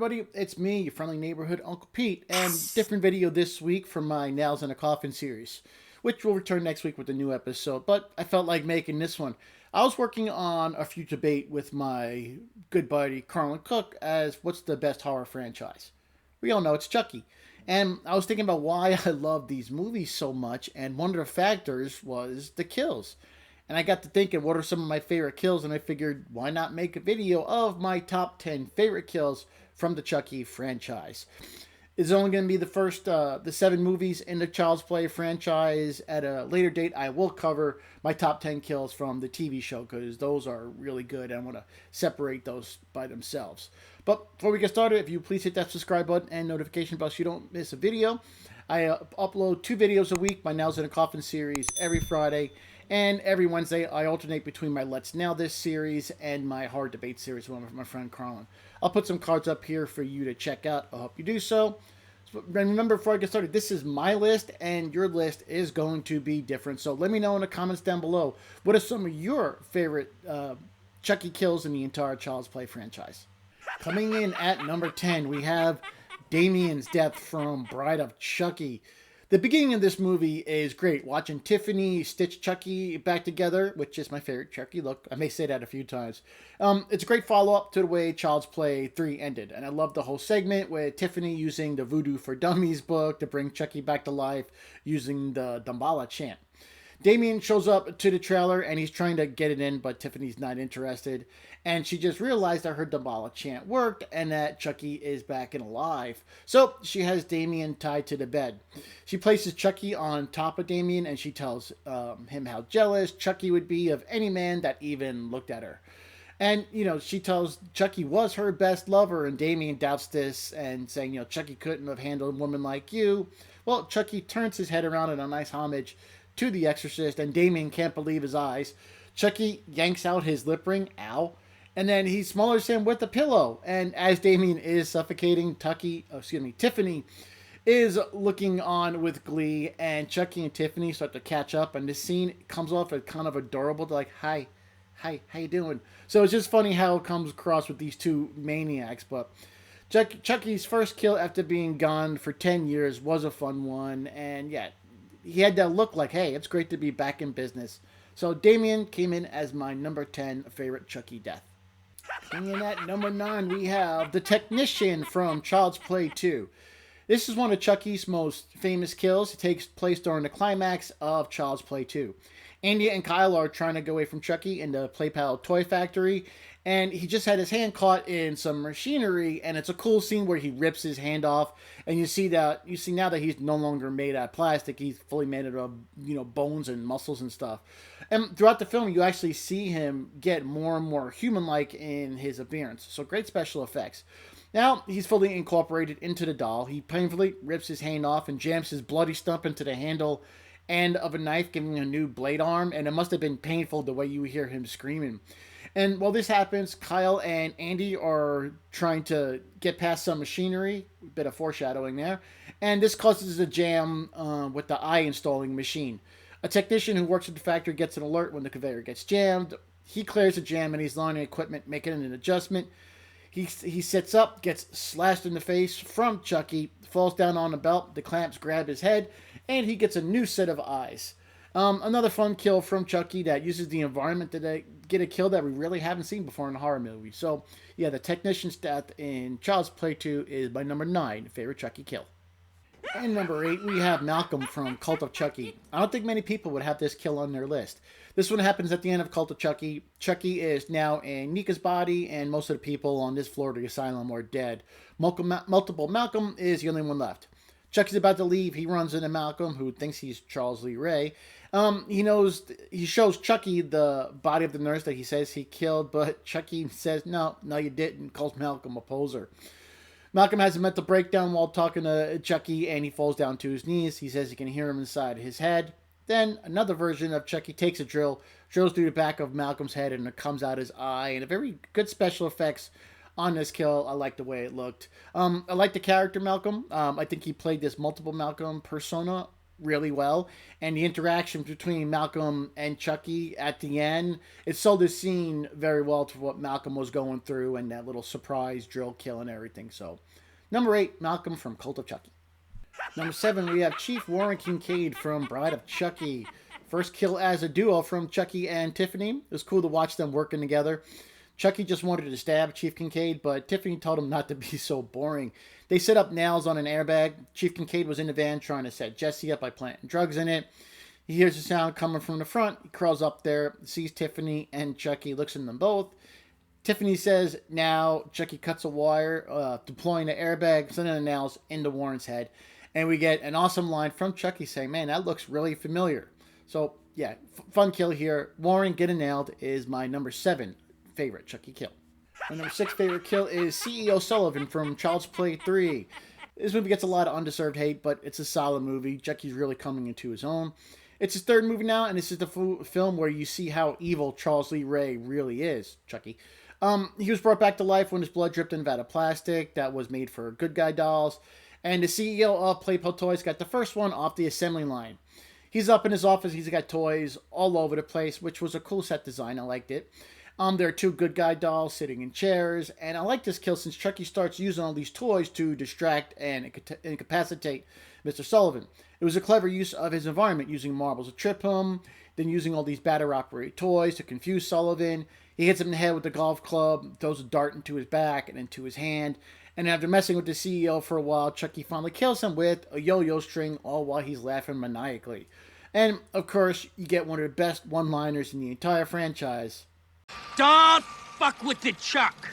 everybody, it's me, your friendly neighborhood Uncle Pete, and different video this week from my Nails in a Coffin series, which will return next week with a new episode, but I felt like making this one. I was working on a future debate with my good buddy Carlin Cook as what's the best horror franchise. We all know it's Chucky. And I was thinking about why I love these movies so much, and one of the factors was the kills. And I got to thinking, what are some of my favorite kills? And I figured, why not make a video of my top 10 favorite kills from the Chucky franchise? It's only going to be the 7 movies in the Child's Play franchise. At a later date, I will cover my top 10 kills from the TV show because those are really good. And I want to separate those by themselves. But before we get started, if you please hit that subscribe button and notification bell so you don't miss a video. I upload 2 videos a week, my Nails in a Coffin series, every Friday. And every Wednesday, I alternate between my Let's Nail This series and my Horror Debate series with my friend Carlin. I'll put some cards up here for you to check out. I hope you do so. And remember, before I get started, this is my list, and your list is going to be different. So let me know in the comments down below, what are some of your favorite Chucky kills in the entire Child's Play franchise? Coming in at number 10, we have Damien's death from Bride of Chucky. The beginning of this movie is great. Watching Tiffany stitch Chucky back together, which is my favorite Chucky look. I may say that a few times. It's a great follow-up to the way Child's Play 3 ended. And I love the whole segment with Tiffany using the Voodoo for Dummies book to bring Chucky back to life using the Damballa chant. Damien shows up to the trailer and he's trying to get it in, but Tiffany's not interested. And she just realized that her Damballa chant worked and that Chucky is back and alive. So she has Damien tied to the bed. She places Chucky on top of Damien and she tells him how jealous Chucky would be of any man that even looked at her. And, she tells Chucky was her best lover, and Damien doubts this and saying, Chucky couldn't have handled a woman like you. Well, Chucky turns his head around in a nice homage to The Exorcist, and Damien can't believe his eyes. Chucky yanks out his lip ring, ow, and then he smothers him with a pillow. And as Damien is suffocating, Tiffany is looking on with glee, and Chucky and Tiffany start to catch up, and this scene comes off as kind of adorable. They're like, hi, how you doing? So it's just funny how it comes across with these two maniacs, but Chucky's first kill after being gone for 10 years was a fun one, and yeah, he had that look like, hey, it's great to be back in business. So Damien came in as my number 10 favorite Chucky death. Coming in at number 9, we have the technician from Child's Play 2. This is one of Chucky's most famous kills. It takes place during the climax of Child's Play 2. Andy and Kyle are trying to go away from Chucky in the Play Pal toy factory, and he just had his hand caught in some machinery, and it's a cool scene where he rips his hand off, and you see now that he's no longer made out of plastic. He's fully made out of bones and muscles and stuff. And throughout the film, you actually see him get more and more human-like in his appearance. So great special effects. Now he's fully incorporated into the doll. He painfully rips his hand off and jams his bloody stump into the handle end of a knife, giving him a new blade arm, and it must have been painful the way you hear him screaming. And while this happens, Kyle and Andy are trying to get past some machinery, a bit of foreshadowing there, and this causes a jam with the eye installing machine. A technician who works at the factory gets an alert when the conveyor gets jammed. He clears the jam and he's lining equipment, making an adjustment. He sits up, gets slashed in the face from Chucky, falls down on the belt, the clamps grab his head, and he gets a new set of eyes. Another fun kill from Chucky that uses the environment to get a kill that we really haven't seen before in a horror movie. So, yeah, the technician's death in Child's Play 2 is my number 9 favorite Chucky kill. And number 8, we have Malcolm from Cult of Chucky. I don't think many people would have this kill on their list. This one happens at the end of Cult of Chucky. Chucky is now in Nika's body, and most of the people on this floor of the asylum are dead. Multiple Malcolm is the only one left. Chucky's about to leave. He runs into Malcolm, who thinks he's Charles Lee Ray. He shows Chucky the body of the nurse that he says he killed, but Chucky says, no, you didn't, calls Malcolm a poser. Malcolm has a mental breakdown while talking to Chucky, and he falls down to his knees. He says he can hear him inside his head. Then another version of Chucky takes a drill, drills through the back of Malcolm's head, and it comes out his eye. And a very good special effects on this kill. I like the way it looked. I like the character Malcolm. I think he played this multiple Malcolm persona really well. And the interaction between Malcolm and Chucky at the end, it sold the scene very well to what Malcolm was going through and that little surprise drill kill and everything. So, number 8, Malcolm from Cult of Chucky. Number 7, we have Chief Warren Kincaid from Bride of Chucky. First kill as a duo from Chucky and Tiffany. It was cool to watch them working together. Chucky just wanted to stab Chief Kincaid, but Tiffany told him not to be so boring. They set up nails on an airbag. Chief Kincaid was in the van trying to set Jesse up by planting drugs in it. He hears a sound coming from the front. He crawls up there, sees Tiffany and Chucky, looks at them both. Tiffany says, now Chucky cuts a wire, deploying the airbag, sending the nails into Warren's head. And we get an awesome line from Chucky saying, man, that looks really familiar. So, yeah, fun kill here. Warren getting nailed is my number 7 favorite Chucky kill. My number 6 favorite kill is CEO Sullivan from Child's Play 3. This movie gets a lot of undeserved hate, but it's a solid movie. Chucky's really coming into his own. It's his 3rd movie now, and this is the film where you see how evil Charles Lee Ray really is, Chucky. He was brought back to life when his blood dripped in a vat of plastic that was made for good guy dolls. And the CEO of Playpal Toys got the first one off the assembly line. He's up in his office. He's got toys all over the place, which was a cool set design. I liked it. There are 2 good guy dolls sitting in chairs. And I like this kill since Chucky starts using all these toys to distract and incapacitate Mr. Sullivan. It was a clever use of his environment, using marbles to trip him, then using all these battery-operated toys to confuse Sullivan. He hits him in the head with the golf club, throws a dart into his back and into his hand. And after messing with the CEO for a while, Chucky finally kills him with a yo-yo string, all while he's laughing maniacally. And, of course, you get one of the best one-liners in the entire franchise. Don't fuck with the Chuck!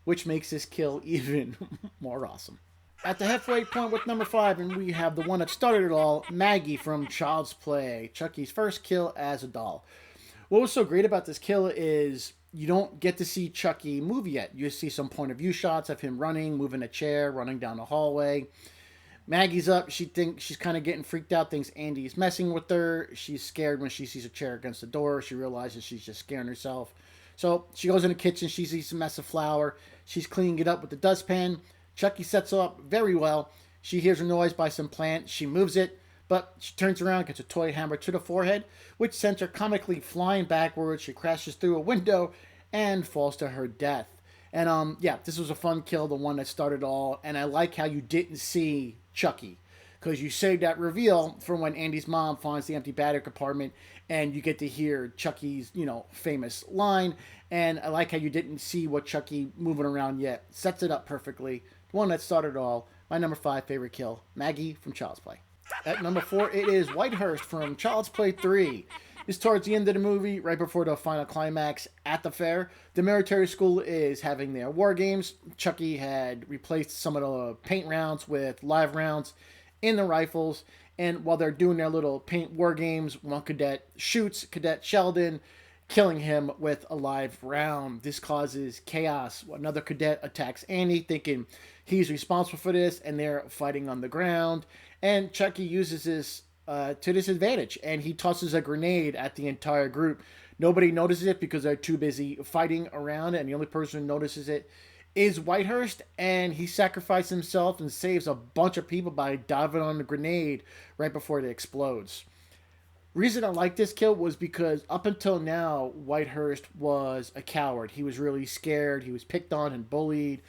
Which makes this kill even more awesome. At the halfway point with number 5, and we have the one that started it all, Maggie from Child's Play, Chucky's first kill as a doll. What was so great about this kill is you don't get to see Chucky move yet. You see some point of view shots of him running, moving a chair, running down the hallway. Maggie's up. She thinks she's kind of getting freaked out, thinks Andy's messing with her. She's scared when she sees a chair against the door. She realizes she's just scaring herself. So she goes in the kitchen. She sees a mess of flour. She's cleaning it up with the dustpan. Chucky sets her up very well. She hears a noise by some plant. She moves it, but she turns around, gets a toy hammer to the forehead, which sends her comically flying backwards. She crashes through a window and falls to her death. And yeah, this was a fun kill, the one that started all. And I like how you didn't see Chucky, because you saved that reveal for when Andy's mom finds the empty battery compartment and you get to hear Chucky's, famous line. And I like how you didn't see what Chucky moving around yet. Sets it up perfectly. The one that started all. My number 5 favorite kill, Maggie from Child's Play. At number 4, it is Whitehurst from Child's Play 3. It's towards the end of the movie, right before the final climax at the fair. The military school is having their war games. Chucky had replaced some of the paint rounds with live rounds in the rifles. And while they're doing their little paint war games, one cadet shoots Cadet Sheldon, killing him with a live round. This causes chaos. Another cadet attacks Andy, thinking he's responsible for this, and they're fighting on the ground. And Chucky uses this to disadvantage, and he tosses a grenade at the entire group. Nobody notices it because they're too busy fighting around it, and the only person who notices it is Whitehurst, and he sacrifices himself and saves a bunch of people by diving on the grenade right before it explodes. Reason I like this kill was because up until now, Whitehurst was a coward. He was really scared. He was picked on and bullied.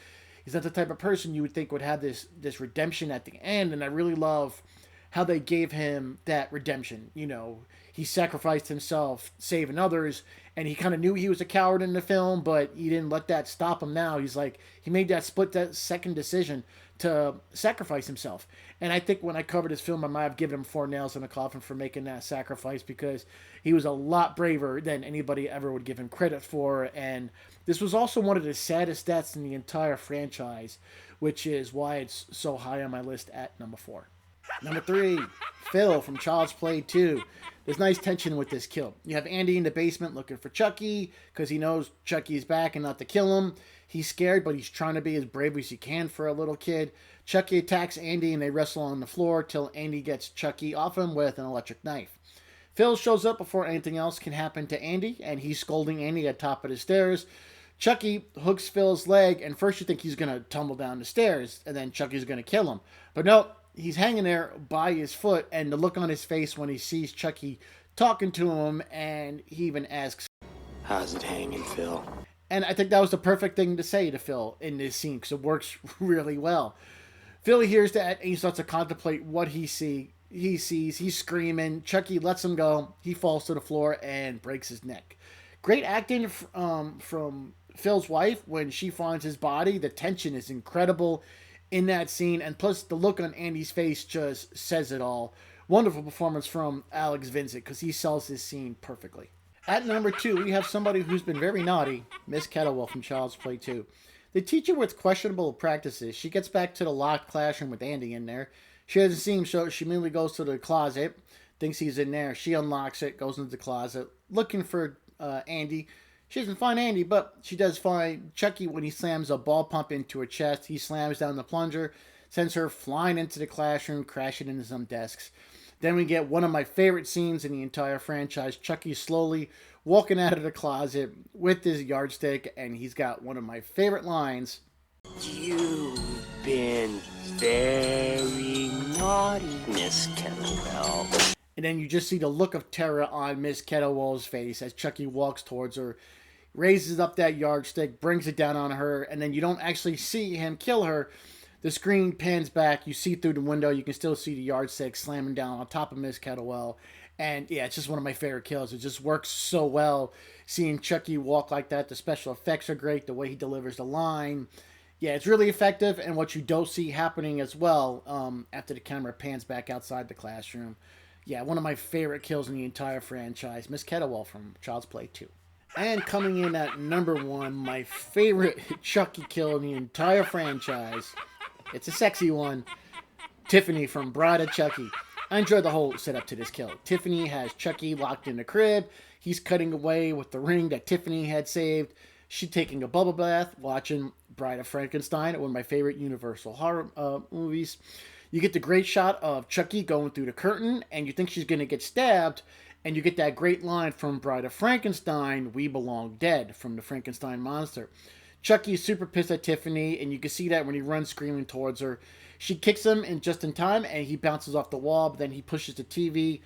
He's not the type of person you would think would have this redemption at the end, and I really love how they gave him that redemption. He sacrificed himself, saving others, and he kind of knew he was a coward in the film, but he didn't let that stop him now. He made that second decision to sacrifice himself. And I think when I covered this film, I might have given him 4 nails in the coffin for making that sacrifice, because he was a lot braver than anybody ever would give him credit for. And this was also one of the saddest deaths in the entire franchise, which is why it's so high on my list at number 4. Number 3, Phil from Child's Play 2. There's nice tension with this kill. You have Andy in the basement looking for Chucky because he knows Chucky's back and not to kill him. He's scared, but he's trying to be as brave as he can for a little kid. Chucky attacks Andy and they wrestle on the floor till Andy gets Chucky off him with an electric knife. Phil shows up before anything else can happen to Andy, and he's scolding Andy at the top of the stairs. Chucky hooks Phil's leg, and first you think he's going to tumble down the stairs, and then Chucky's going to kill him. But no, he's hanging there by his foot, and the look on his face when he sees Chucky talking to him, and he even asks, "How's it hanging, Phil?" and I think that was the perfect thing to say to Phil in this scene because it works really well. Phil hears that and he starts to contemplate what he sees. He's screaming. Chucky lets him go. He falls to the floor and breaks his neck. Great acting from Phil's wife when she finds his body. The tension is incredible in that scene, and plus the look on Andy's face just says it all. Wonderful performance from Alex Vincent because he sells this scene perfectly. At number 2, we have somebody who's been very naughty, Miss Kettlewell from Child's Play 2. The teacher with questionable practices. She gets back to the locked classroom with Andy in there. She doesn't see him, so she immediately goes to the closet, thinks he's in there. She unlocks it, goes into the closet, looking for Andy. She doesn't find Andy, but she does find Chucky when he slams a ball pump into her chest. He slams down the plunger, sends her flying into the classroom, crashing into some desks. Then we get one of my favorite scenes in the entire franchise. Chucky slowly walking out of the closet with his yardstick, and he's got one of my favorite lines. "You've been very naughty, Miss Kettlewell." And then you just see the look of terror on Miss Kettlewell's face as Chucky walks towards her, raises up that yardstick, brings it down on her, and then you don't actually see him kill her. The screen pans back, you see through the window, you can still see the yardstick slamming down on top of Miss Kettlewell. And yeah, it's just one of my favorite kills. It just works so well. Seeing Chucky walk like that, the special effects are great, the way he delivers the line. Yeah, it's really effective, and what you don't see happening as well after the camera pans back outside the classroom. Yeah, one of my favorite kills in the entire franchise, Miss Kettlewell from Child's Play 2. And coming in at number 1, my favorite Chucky kill in the entire franchise. It's a sexy one. Tiffany from Bride of Chucky. I enjoyed the whole setup to this kill. Tiffany has Chucky locked in the crib. He's cutting away with the ring that Tiffany had saved. She's taking a bubble bath, watching Bride of Frankenstein, one of my favorite Universal horror movies. You get the great shot of Chucky going through the curtain, and you think she's going to get stabbed, and you get that great line from Bride of Frankenstein, "We belong dead," from the Frankenstein monster. Chucky's super pissed at Tiffany, and you can see that when he runs screaming towards her. She kicks him just in time, and he bounces off the wall, but then he pushes the TV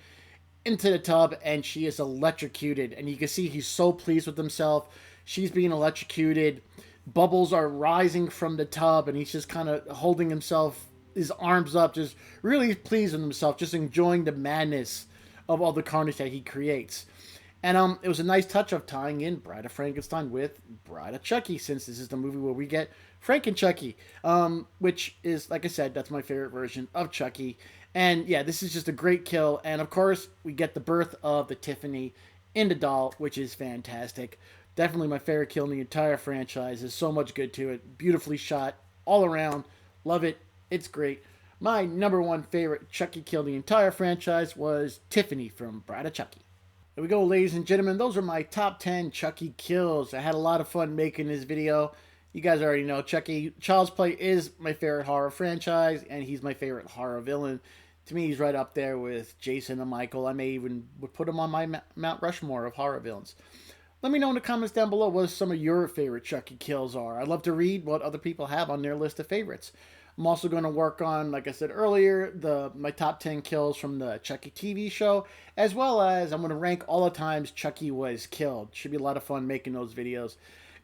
into the tub, and she is electrocuted. And you can see he's so pleased with himself. She's being electrocuted. Bubbles are rising from the tub, and he's just kind of holding himself, his arms up, just really pleased with himself, just enjoying the madness of all the carnage that he creates. And it was a nice touch of tying in Bride of Frankenstein with Bride of Chucky, since this is the movie where we get Frank and Chucky, which is, like I said, that's my favorite version of Chucky. And yeah, this is just a great kill. And of course, we get the birth of the Tiffany in the doll, which is fantastic. Definitely my favorite kill in the entire franchise. There's so much good to it. Beautifully shot all around. Love it. It's great. My number 1 favorite Chucky kill in the entire franchise was Tiffany from Bride of Chucky. There we go, ladies and gentlemen. Those are my top 10 Chucky kills. I had a lot of fun making this video. You guys already know Chucky. Child's Play is my favorite horror franchise, and he's my favorite horror villain. To me, he's right up there with Jason and Michael. I may even would put him on my Mount Rushmore of horror villains. Let me know in the comments down below what some of your favorite Chucky kills are. I'd love to read what other people have on their list of favorites. I'm also going to work on, like I said earlier, my top 10 kills from the Chucky TV show, as well as I'm going to rank all the times Chucky was killed. Should be a lot of fun making those videos.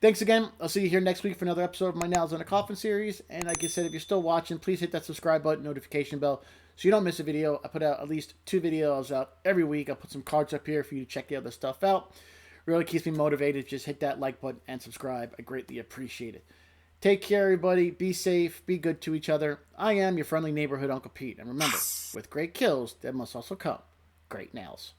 Thanks again. I'll see you here next week for another episode of my Nails in a Coffin series. And like I said, if you're still watching, please hit that subscribe button, notification bell, so you don't miss a video. I put out at least 2 videos out every week. I'll put some cards up here for you to check the other stuff out. Really keeps me motivated. Just hit that like button and subscribe. I greatly appreciate it. Take care, everybody. Be safe. Be good to each other. I am your friendly neighborhood Uncle Pete. And remember, with great kills, there must also come great nails.